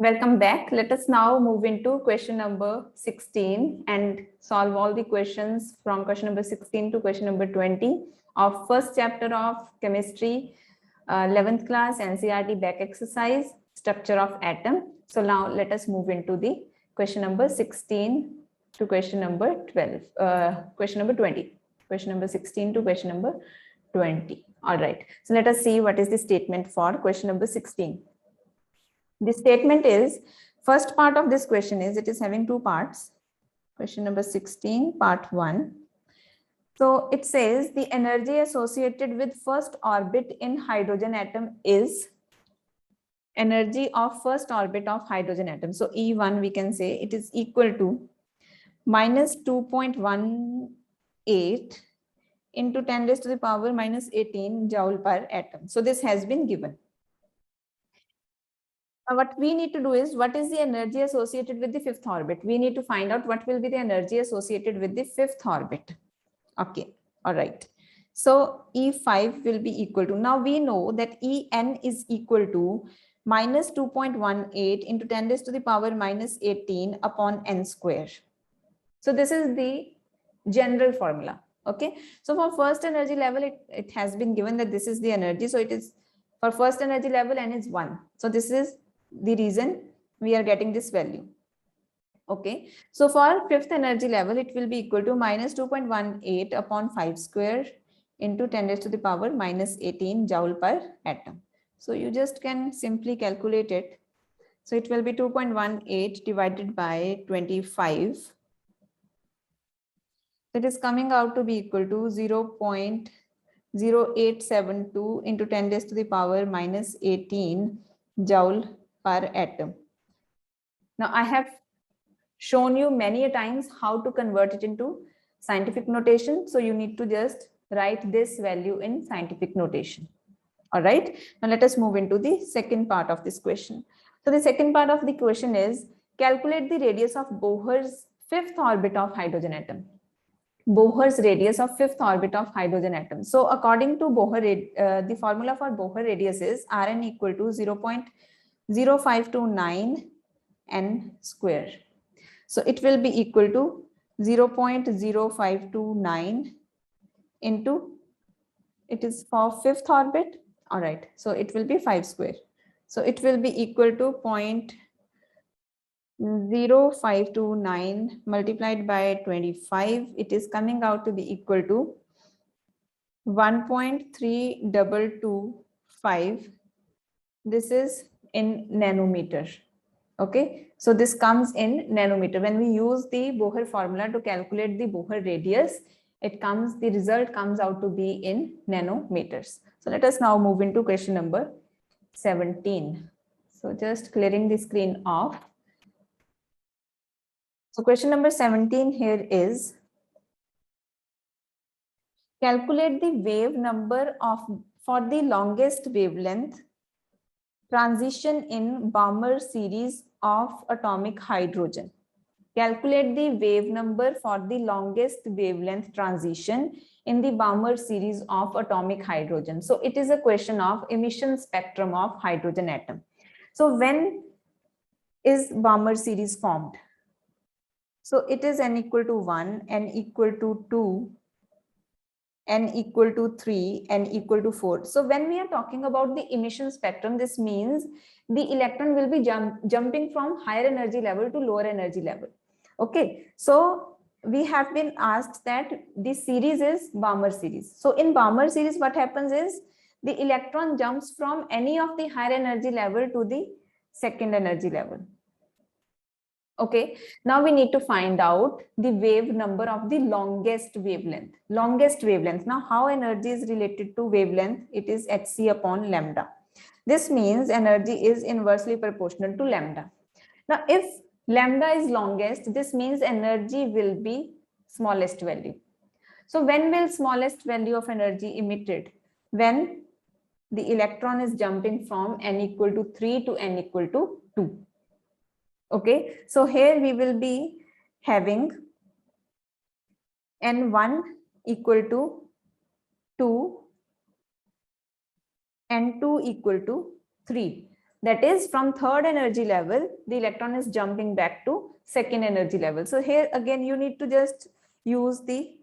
Welcome back. Let us now move into question number 16 and solve all the questions from question number 16 to question number 20 of first chapter of chemistry, 11th class NCERT back exercise, structure of atom. So now let us move into the question number 16 to question number 20. Question number 16 to question number 20. All right. So let us see what is the statement for question number 16. The statement is, first part of this question is, it is having two parts. Question number 16, part 1. So it says the energy associated with first orbit in hydrogen atom is energy of first orbit of hydrogen atom. So E1 we can say it is equal to minus 2.18 into 10 raised to the power minus 18 joule per atom. So this has been given. Now what we need to do is, what is the energy associated with the fifth orbit? We need to find out what will be the energy associated with the fifth orbit. Okay, all right. So E5 will be equal to, now we know that En is equal to minus 2.18 into 10 raised to the power minus 18 upon n square. So this is the general formula. Okay, so for first energy level, it has been given that this is the energy. So it is for first energy level, n is 1. So this is the reason we are getting this value. Okay, so for fifth energy level, it will be equal to minus 2.18 upon 5 square into 10 raised to the power minus 18 joule per atom. So you just can simply calculate it. So it will be 2.18 divided by 25. It is coming out to be equal to 0.0872 into 10 raised to the power minus 18 joule per atom. Now I have shown you many a times how to convert it into scientific notation. So you need to just write this value in scientific notation. All right. Now let us move into the second part of this question. So the second part of the question is, calculate the radius of Bohr's fifth orbit of hydrogen atom. Bohr's radius of fifth orbit of hydrogen atom. So according to Bohr, the formula for Bohr radius is Rn equal to 0.0529 n square. So it will be equal to 0.0529 into, it is for fifth orbit. All right. So it will be 5 square. So it will be equal to 0.0529 multiplied by 25. It is coming out to be equal to 1.3225. This is in nanometer. Okay, so this comes in nanometer. When we use the Bohr formula to calculate the Bohr radius, the result comes out to be in nanometers. So let us now move into question number 17. So just clearing the screen off. So question number 17 here is, calculate the wave number for the longest wavelength transition in Balmer series of atomic hydrogen. Calculate the wave number for the longest wavelength transition in the Balmer series of atomic hydrogen. So it is a question of emission spectrum of hydrogen atom. So when is Balmer series formed? So it is n equal to 1, n equal to 2, n equal to 3, n equal to 4. So when we are talking about the emission spectrum, this means the electron will be jumping from higher energy level to lower energy level. Okay, so we have been asked that the series is Balmer series. So in Balmer series, what happens is the electron jumps from any of the higher energy level to the second energy level. Okay, now we need to find out the wave number of the longest wavelength. Longest wavelength. Now how energy is related to wavelength? It is hc upon lambda. This means energy is inversely proportional to lambda. Now if lambda is longest, this means energy will be smallest value. So when will smallest value of energy emitted? When the electron is jumping from n equal to 3 to n equal to 2. Okay, so here we will be having n1 equal to 2, n2 equal to 3. That is, from third energy level, the electron is jumping back to second energy level. So here again, you need to just use the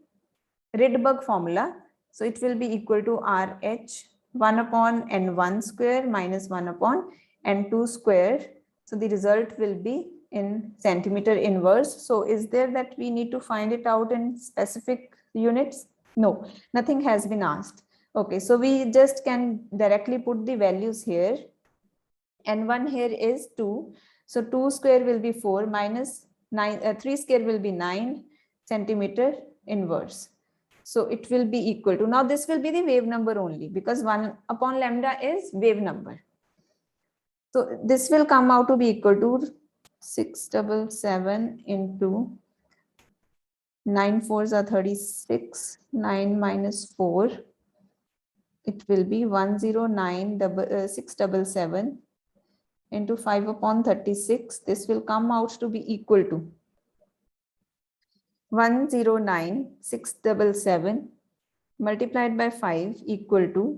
Rydberg formula. So it will be equal to RH 1 upon N1 square minus 1 upon N2 square. So the result will be in centimeter inverse. So is there that we need to find it out in specific units? No, nothing has been asked. Okay, so we just can directly put the values here. N1 here is 2. So 2 square will be 4 minus 9, 3 square will be 9 centimeter inverse. So it will be equal to, now this will be the wave number only, because 1 upon lambda is wave number. So this will come out to be equal to 677 into 9 fours are 36, 9 minus 4. It will be 677 into 5 upon 36. This will come out to be equal to 109,677 multiplied by 5 equal to,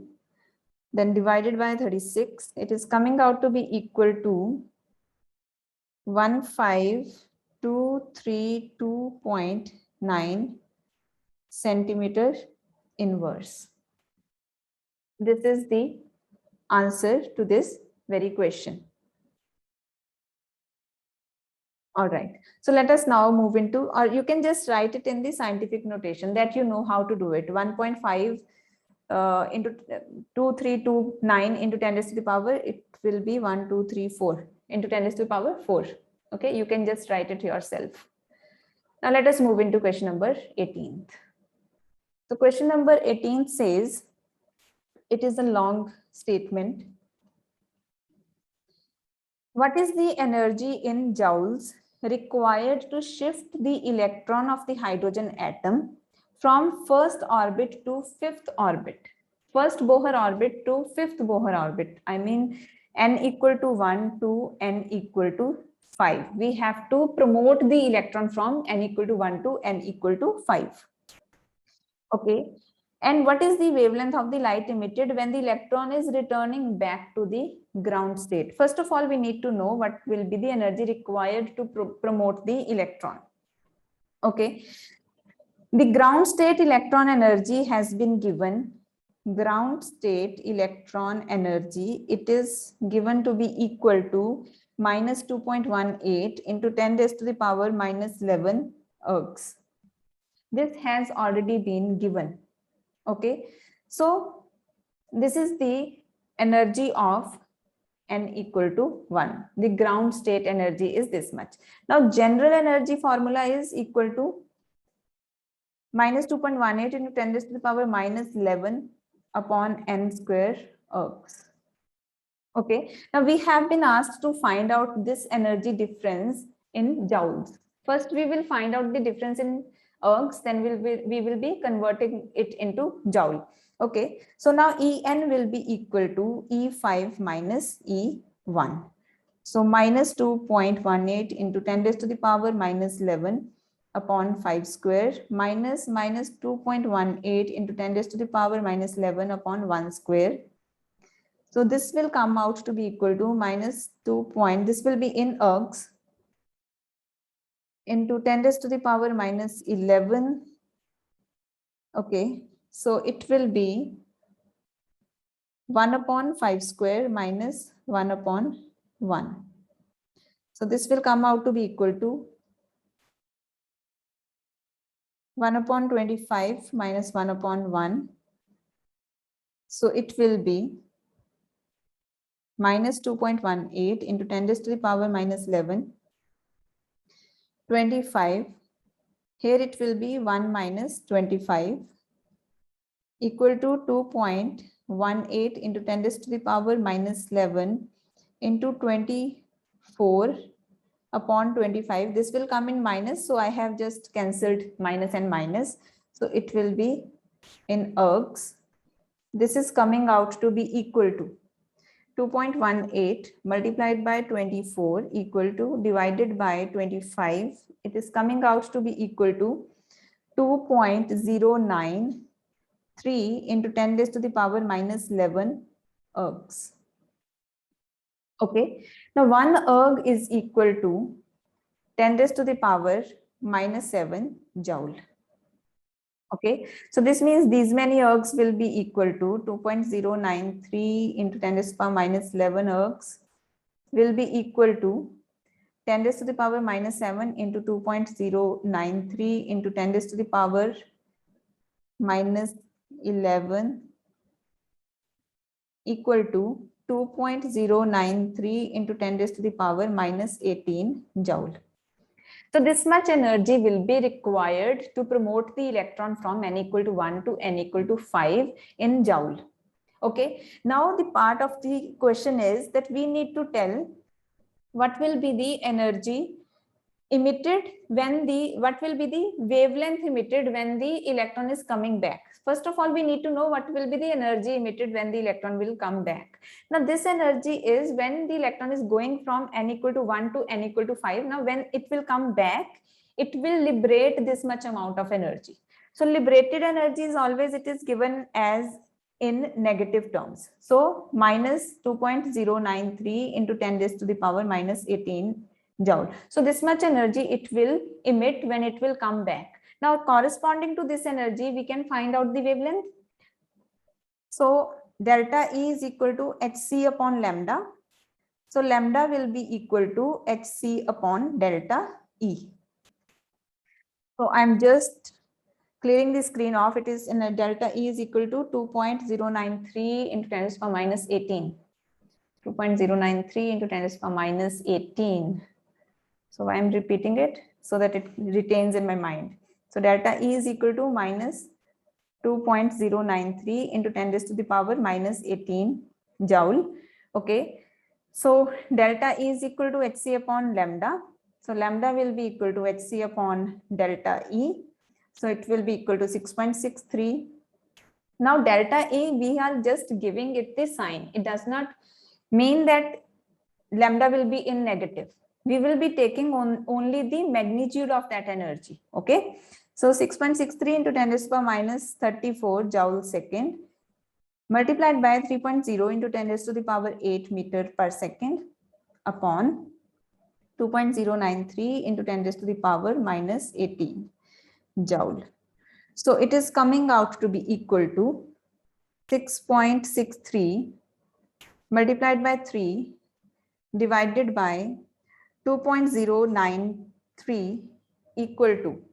then divided by 36. It is coming out to be equal to 15,232.9 centimeter inverse. This is the answer to this very question. All right, so let us now move into, or you can just write it in the scientific notation that you know how to do it. 1.5 into 2329 into 10 raised to the power, it will be 1234 into 10 raised to the power 4. Okay, you can just write it yourself. Now let us move into question number 18. So question number 18 says, it is a long statement. What is the energy in joules required to shift the electron of the hydrogen atom from first orbit to fifth orbit? First Bohr orbit to fifth Bohr orbit. I mean, n equal to 1 to n equal to 5. We have to promote the electron from n equal to 1 to n equal to 5. Okay. And what is the wavelength of the light emitted when the electron is returning back to the ground state? First of all, we need to know what will be the energy required to promote the electron. Okay. The ground state electron energy has been given. Ground state electron energy, it is given to be equal to minus 2.18 into 10 raised to the power minus 11 ergs. This has already been given. Okay, so this is the energy of n equal to 1. The ground state energy is this much. Now general energy formula is equal to minus 2.18 into 10 raised to the power minus 11 upon n square ergs. Okay, now we have been asked to find out this energy difference in joules. First we will find out the difference in ergs, then we will be converting it into joule. Okay, so now En will be equal to E5 minus E1. So minus 2.18 into 10 raised to the power minus 11 upon 5 square minus 2.18 into 10 raised to the power minus 11 upon 1 square. So this will come out to be equal to minus 2 point, this will be in ergs, into 10 raised to the power minus 11. Okay, so it will be 1 upon 5 square minus 1 upon 1. So this will come out to be equal to 1 upon 25 minus 1 upon 1. So it will be minus 2.18 into 10 raised to the power minus 11. 25. Here it will be 1 minus 25 equal to 2.18 into 10 raised to the power minus 11 into 24 upon 25. This will come in minus, so I have just cancelled minus and minus. So it will be in ergs. This is coming out to be equal to 2.18 multiplied by 24 equal to divided by 25. It is coming out to be equal to 2.093 into 10 raised to the power minus 11 ergs. Okay, now 1 erg is equal to 10 raised to the power minus 7 joule. Okay, so this means these many ergs will be equal to 2.093 into 10 raised to the power minus 11 ergs will be equal to 10 raised to the power minus 7 into 2.093 into 10 raised to the power minus 11 equal to 2.093 into 10 raised to the power minus 18 joule. So this much energy will be required to promote the electron from n equal to 1 to n equal to 5 in joule. Okay, now the part of the question is that we need to tell what will be the energy emitted when what will be the wavelength emitted when the electron is coming back. First of all, we need to know what will be the energy emitted when the electron will come back. Now this energy is when the electron is going from n equal to 1 to n equal to 5. Now when it will come back, it will liberate this much amount of energy. So liberated energy is always, it is given as in negative terms. So minus 2.093 into 10 raised to the power minus 18 joule. So this much energy it will emit when it will come back. Now corresponding to this energy, we can find out the wavelength. So delta E is equal to hc upon lambda. So lambda will be equal to hc upon delta E. So I'm just clearing the screen off. It is in a delta E is equal to 2.093 into 10 to the power minus 18. 2.093 into 10 to the power minus 18. So I'm repeating it so that it retains in my mind. So delta E is equal to minus 2.093 into 10 raised to the power minus 18 joule. Okay. So delta E is equal to hc upon lambda. So lambda will be equal to hc upon delta E. So it will be equal to 6.63. Now delta E, we are just giving it the sign. It does not mean that lambda will be in negative. We will be taking on only the magnitude of that energy. Okay. So 6.63 into 10 raised to the power minus 34 joule second multiplied by 3.0 into 10 raised to the power 8 meter per second upon 2.093 into 10 raised to the power minus 18 joule. So it is coming out to be equal to 6.63 multiplied by 3 divided by 2.093 equal to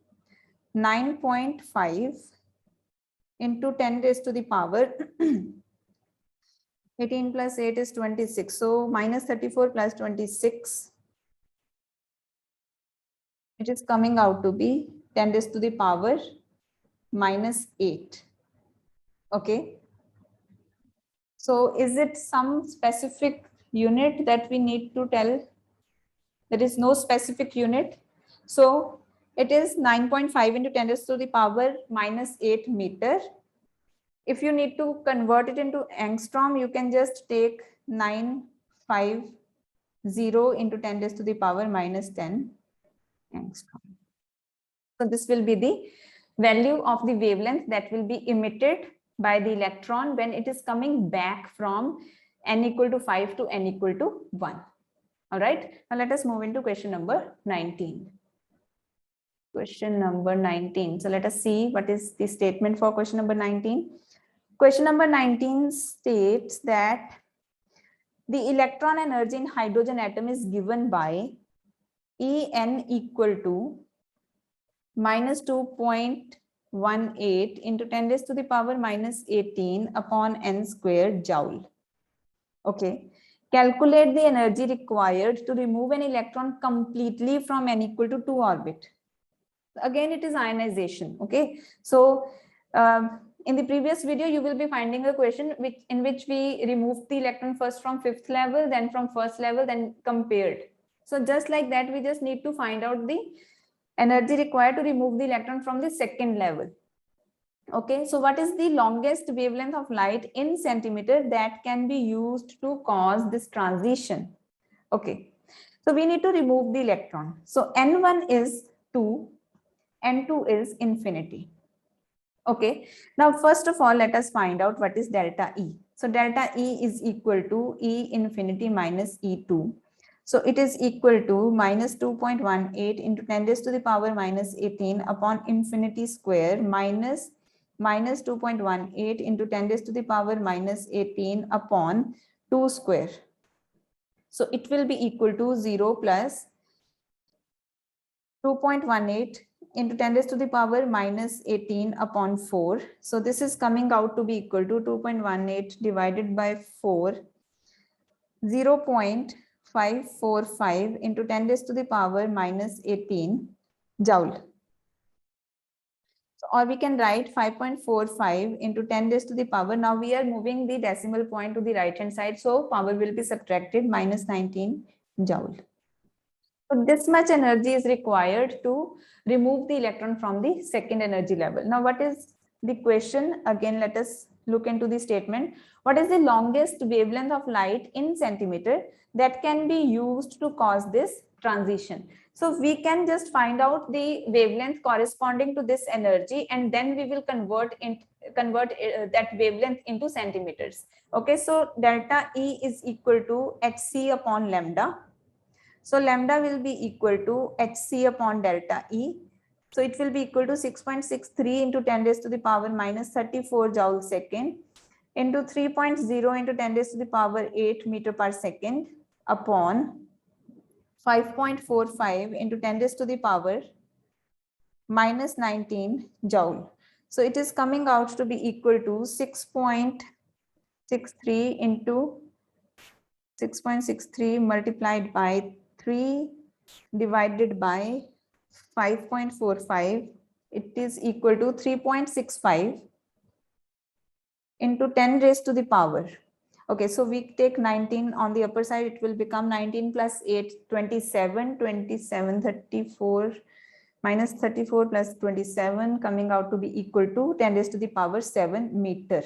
9.5 into 10 raised to the power 18 plus 8 is 26. So minus 34 plus 26. It is coming out to be 10 raised to the power minus 8. Okay. So is it some specific unit that we need to tell? There is no specific unit. So it is 9.5 into 10 raised to the power minus 8 meter. If you need to convert it into angstrom, you can just take 950 into 10 raised to the power minus 10 angstrom. So this will be the value of the wavelength that will be emitted by the electron when it is coming back from n equal to 5 to n equal to 1. All right. Now let us move into question number 19. Question number 19. So let us see what is the statement for question number 19. Question number 19 states that the electron energy in hydrogen atom is given by En equal to minus 2.18 into 10 raised to the power minus 18 upon n squared joule. Okay. Calculate the energy required to remove an electron completely from n equal to 2 orbit. Again, it is ionization. Okay. So in the previous video, you will be finding a question in which we removed the electron first from 5th level, then from 1st level, then compared. So just like that, we just need to find out the energy required to remove the electron from the 2nd level. Okay, so what is the longest wavelength of light in centimeter that can be used to cause this transition? Okay, so we need to remove the electron. So N1 is 2, N2 is infinity. Okay, now first of all, let us find out what is delta E. So delta E is equal to E infinity minus E2. So it is equal to minus 2.18 into 10 raised to the power minus 18 upon infinity square minus 2.18 into 10 raised to the power minus 18 upon 2 square. So it will be equal to 0 plus 2.18 into 10 raised to the power minus 18 upon 4. So this is coming out to be equal to 2.18 divided by 4, 0.545 into 10 raised to the power minus 18 joule. So, or we can write 5.45 into 10 raised to the power. Now we are moving the decimal point to the right hand side. So power will be subtracted, minus 19 joule. So this much energy is required to remove the electron from the second energy level. Now, what is the question? Again, let us look into the statement. What is the longest wavelength of light in centimeter that can be used to cause this transition? So we can just find out the wavelength corresponding to this energy, and then we will convert that wavelength into centimeters. Okay, so delta E is equal to hc upon lambda. So lambda will be equal to hc upon delta E. So it will be equal to 6.63 into 10 raised to the power minus 34 joule second into 3.0 into 10 raised to the power 8 meter per second upon 5.45 into 10 raised to the power minus 19 joule. So it is coming out to be equal to 6.63 into 6.63 multiplied by 3 divided by 5.45, it is equal to 3.65 into 10 raised to the power. Okay, so we take 19 on the upper side, it will become 19 plus 8, 27, 34, minus 34 plus 27 coming out to be equal to 10 raised to the power 7 meter.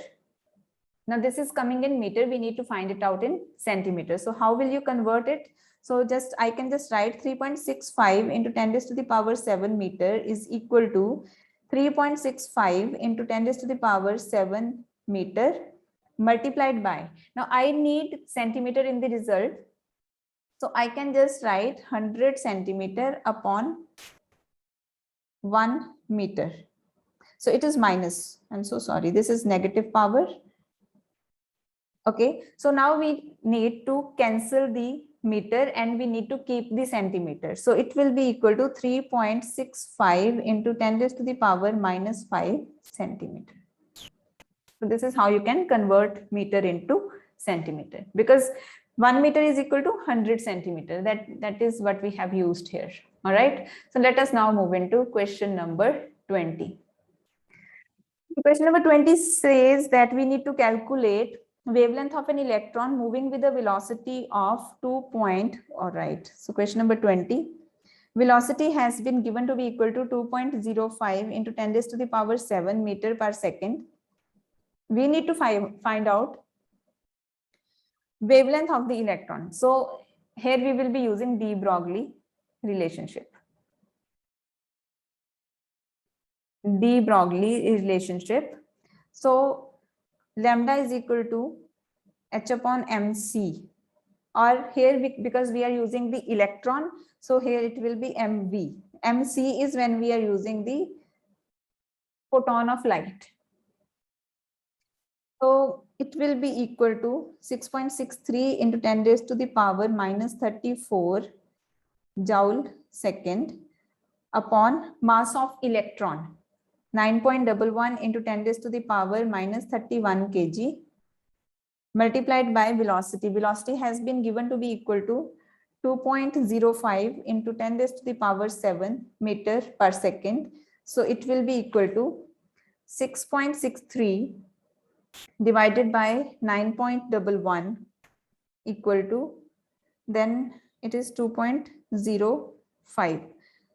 Now this is coming in meter, we need to find it out in centimeters. So how will you convert it? So I can just write 3.65 into 10 raised to the power 7 meter is equal to 3.65 into 10 raised to the power 7 meter multiplied by. Now I need centimeter in the result. So I can just write 100 centimeter upon 1 meter. So it is minus. I'm so sorry. This is negative power. Okay, so now we need to cancel the meter and we need to keep the centimeter. So it will be equal to 3.65 into 10 raised to the power minus 5 centimeter. So this is how you can convert meter into centimeter, because 1 meter is equal to 100 centimeter. That is what we have used here. All right. So let us now move into question number 20. Question number 20 says that we need to calculate wavelength of an electron moving with a velocity of 2 point. All right. So question number 20. Velocity has been given to be equal to 2.05 into 10 raised to the power 7 meter per second. We need to find out wavelength of the electron. So here we will be using de Broglie relationship. De Broglie relationship. So lambda is equal to h upon mc, or here because we are using the electron, so here it will be mv. Mc is when we are using the photon of light. So it will be equal to 6.63 into 10 raised to the power minus 34 joule second upon mass of electron 9.11 into 10 raised to the power minus 31 kg multiplied by velocity. Velocity has been given to be equal to 2.05 into 10 raised to the power 7 meter per second. So it will be equal to 6.63 divided by 9.11 equal to, then it is 2.05.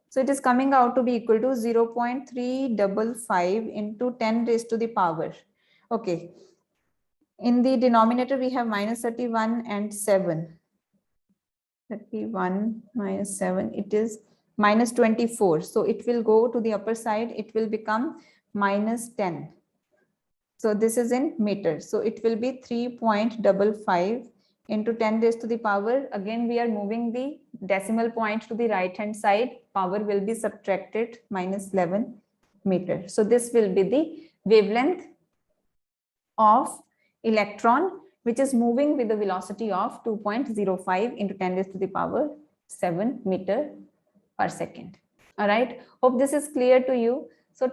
So it is coming out to be equal to 0.355 into 10 raised to the power. Okay. In the denominator, we have minus 31 and 7. 31 minus 7, it is minus 24. So it will go to the upper side, it will become minus 10. So this is in meters. So it will be 3.55 into 10 raised to the power. Again, we are moving the decimal point to the right hand side. Power will be subtracted, minus 11 meter. So this will be the wavelength of electron, which is moving with the velocity of 2.05 into 10 raised to the power 7 meter per second. All right. Hope this is clear to you. So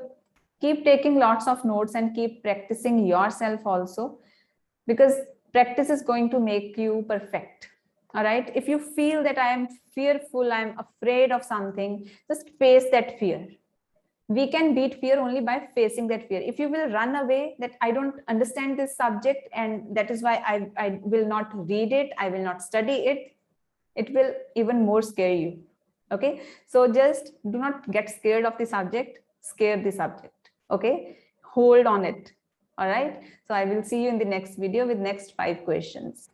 keep taking lots of notes and keep practicing yourself also, because practice is going to make you perfect. All right. If you feel that I am fearful, I'm afraid of something, just face that fear. We can beat fear only by facing that fear. If you will run away that I don't understand this subject and that is why I will not read it, I will not study it, it will even more scare you. Okay, so just do not get scared of the subject, scare the subject. Okay, hold on it. All right, so I will see you in the next video with next 5 questions.